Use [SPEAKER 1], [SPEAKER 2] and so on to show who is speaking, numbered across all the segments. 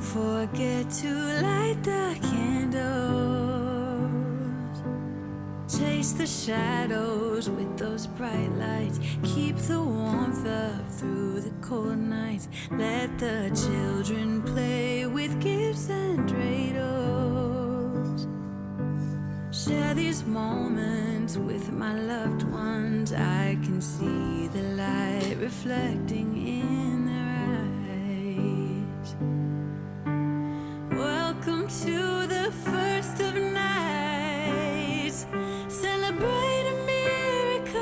[SPEAKER 1] forget to light the candles. Chase the shadows with those bright lights. Keep the warmth up through the cold nights. Let the children play with gifts and dreidels. Share these moments with my loved ones. I can see the light reflecting in their eyes. Welcome to the first of nights. Celebrate a miracle.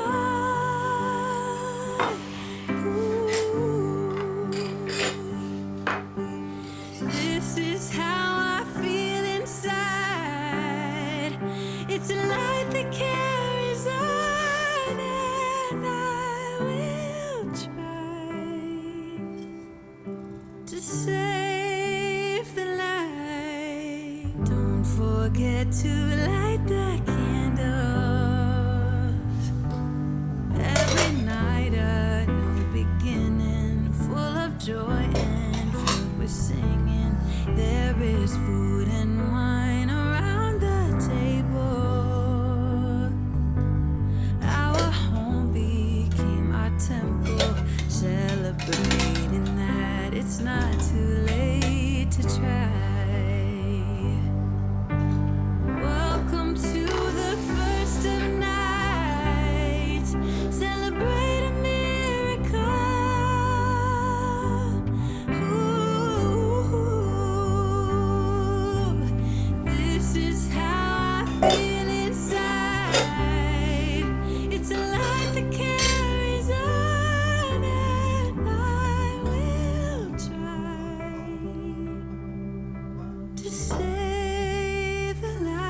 [SPEAKER 1] Ooh. This is how I feel inside. It's a light that carries on, and I will try to save the light. Don't forget to light the candles. Every night a new beginning, full of joy and filled with singing. There is food and wine around the table. Our home became our temple, celebrating that it's not too late to try. Welcome to the first of nights. Celebrate a miracle. Ooh, this is how I feel inside. It's a light that carries on, and I will try to save the light.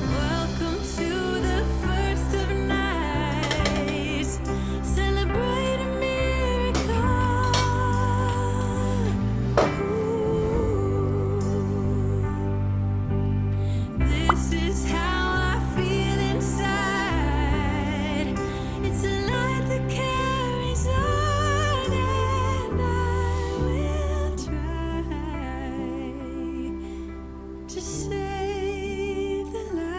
[SPEAKER 1] Welcome to the first of nights. Celebrate a miracle. Ooh, this is how I feel inside. It's a light that carries on, and I will try to save the light.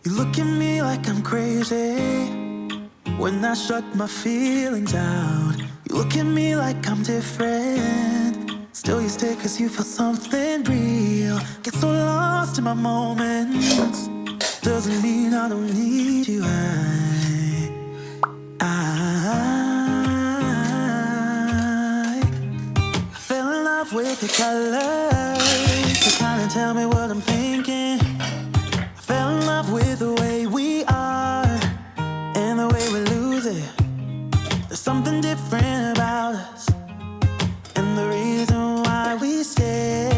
[SPEAKER 2] You look at me like I'm crazy when I shut my feelings out. You look at me like I'm different, still you stay cause you feel something real. Get so lost in my moments, doesn't mean I don't need you. I fell in love with your colors, you kinda tell me what I'm thinking. I fell in love with the way we are and the way we lose it. There's something different about us, and the reason why we stay.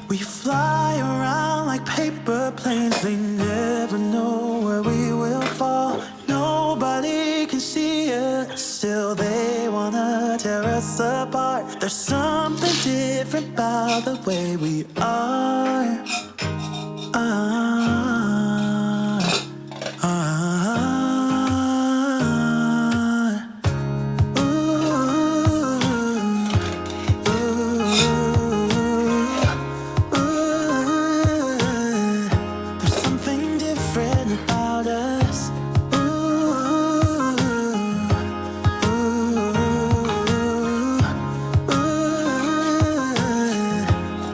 [SPEAKER 2] We fly around like paper planes, they never know where we will fall. Nobody can see us, still they wanna tear us apart. There's something different about the way we are. There's something different about us.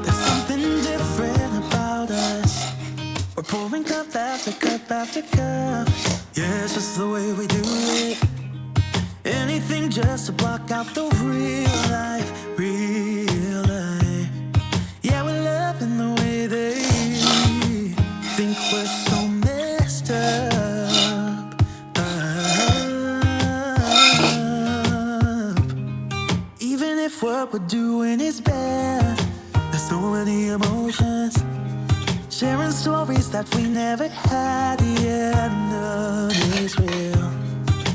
[SPEAKER 2] There's something different about us. We're pouring cup after cup after cup. Yeah, it's just the way we do it. Anything anything just to block out the real life, real life. Yeah, we're loving the way they think we're so messed up, Even if what we're doing is bad, there's so many emotions, sharing stories that we never had. The end of is real.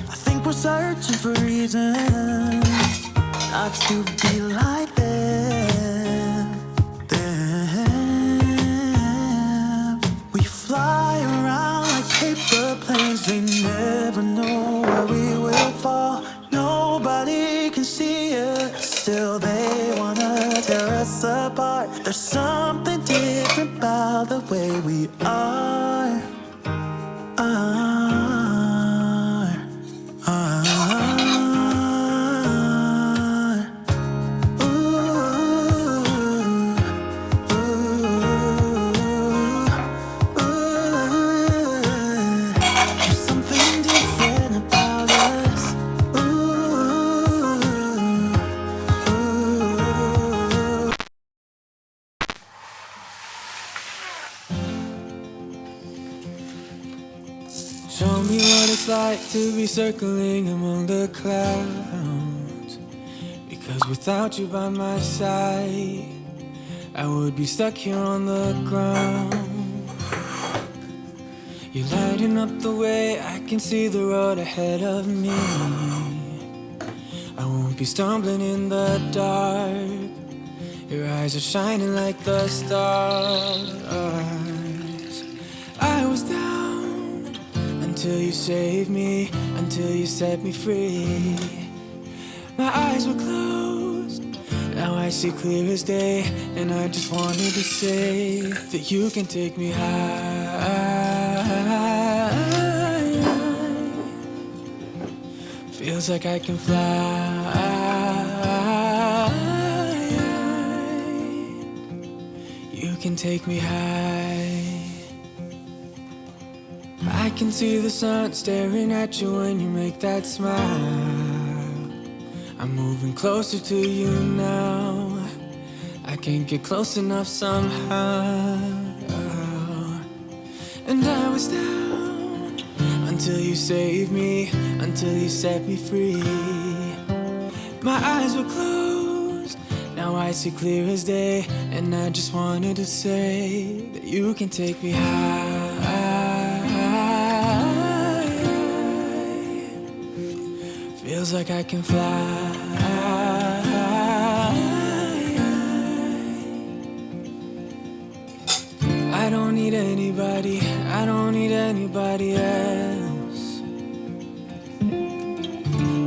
[SPEAKER 2] I think we're searching for reasons not to be like them. We fly around like paper planes. They never know where we will fall. Nobody can see us, still they wanna tear us apart. There's something different about the way we are. There's something different about us.
[SPEAKER 3] Show me what it's like to be circling among the clouds. Because without you by my side, I would be stuck here on the ground. You're lighting up the way, I can see the road ahead of me. I won't be stumbling in the dark. Your eyes are shining like the stars. I was down until you saved me, until you set me free. My eyes were closed, now I see clear as day. And I just wanted to say that you can take me high. Feels like I can fly. You can take me high. I can see the sun staring at you when you make that smile. I'm moving closer to you now. I can't get close enough somehow. And I was down until you saved me, until you set me free. My eyes were closed, now I see clear as day. And I just wanted to say that you can take me high. Feels like I can fly. I don't need anybody, I don't need anybody else.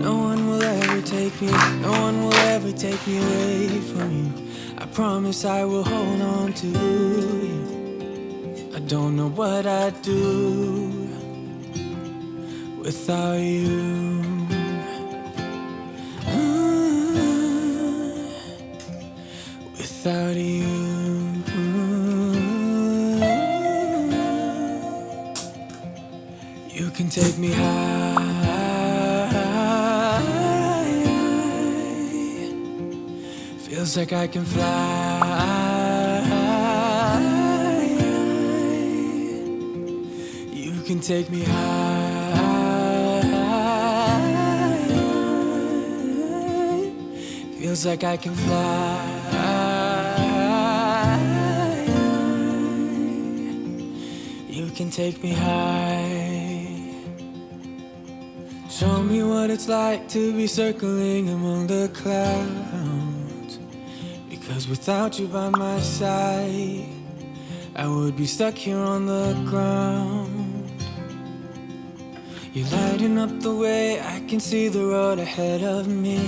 [SPEAKER 3] No one will ever take me, no one will ever take me away from you. I promise I will hold on to you. I don't know what I'd do without you. Without you. You can take me high. Feels like I can fly. You can take me high. Feels like I can fly. You can take me high. Show me what it's like to be circling among the clouds. Because without you by my side, I would be stuck here on the ground. You're lighting up the way, I can see the road ahead of me.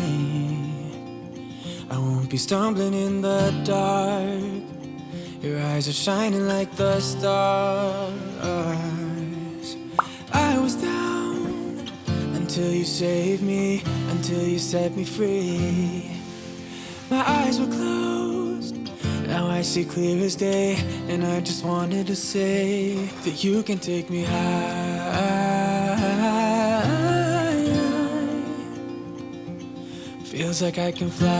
[SPEAKER 3] I won't be stumbling in the dark. Your eyes are shining like the stars. I was down until you saved me, until you set me free. My eyes were closed, now I see clear as day. And I just wanted to say that you can take me high. Feels like I can fly.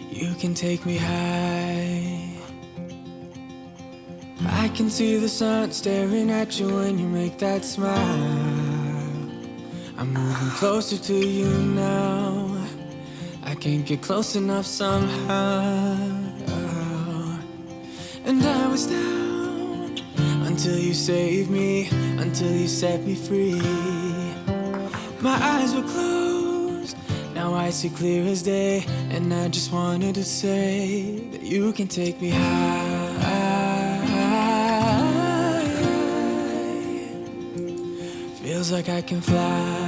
[SPEAKER 3] You can take me high. I can see the sun staring at you when you make that smile. I'm moving closer to you now. I can't get close enough somehow. And I was down until you saved me, until you set me free. My eyes were closed, now I see clear as day. And I just wanted to say that you can take me high. Feels like I can fly.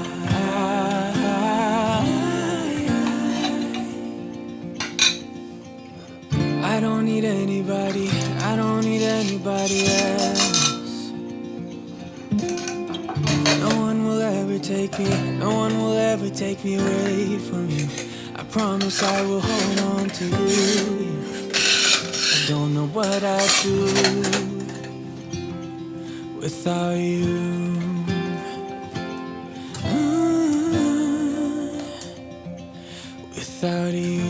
[SPEAKER 3] I don't need anybody, I don't need anybody else. No one will ever take me, no one will ever take me away from you. I promise I will hold on to you. I don't know what I'd do without you. Without you.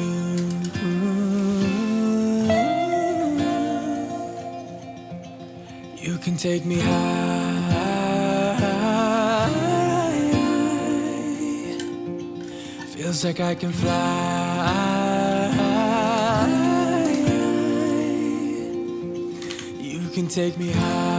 [SPEAKER 3] You can take me high. Feels like I can fly. You can take me high.